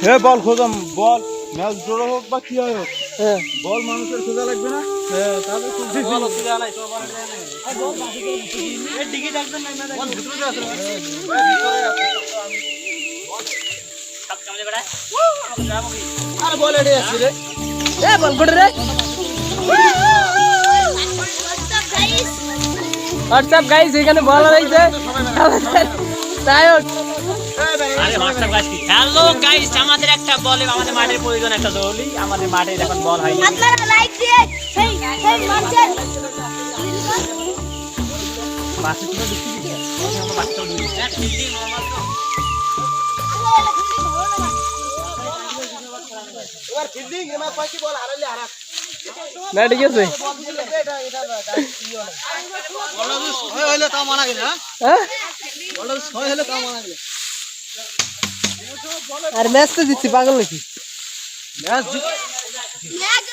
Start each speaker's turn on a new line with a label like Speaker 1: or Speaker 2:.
Speaker 1: হ্যাঁ বল খোঁজাম বল match draw হোক বা কি হয় হোক হ্যাঁ বল মানুষের খোঁজা লাগবে না হ্যাঁ তাহলে বল অসুবিধা নাই সব বল এই ডিগি ডাকবেন না না বল ভিতরে আছে ভিতরে আছে সব কামলে বেড়া আরে বল এড়ে আছে রে এ বল গড় রে
Speaker 2: হোয়াটসঅ্যাপ গাইস এখানে বল রইছে তাই
Speaker 3: আরে হোয়াটসঅ্যাপ গাইস কি হ্যালো গাইস আমাদের একটা বল আমাদের মাঠের প্রয়োজন একটা জরুরি আমাদের মাঠে এখন বল হয়
Speaker 4: আপনারা লাইক দিয়ে হেই হেই মারছেন
Speaker 3: বাসে তো দেখি কি আমরা বাসটা দিই এক ফিল্ডিং
Speaker 1: এবার ফিল্ডিং এমা পাকি বল হারালে হারা
Speaker 2: না ঠিক আছে
Speaker 1: বলটা 6 হইলে তা মানা গেল
Speaker 2: হ্যাঁ
Speaker 1: বলটা 6 হইলে তা মানা গেল
Speaker 2: আর ম্যাচ তো দিচ্ছি পাগল নাকি
Speaker 1: ম্যাচ
Speaker 4: ম্যাচ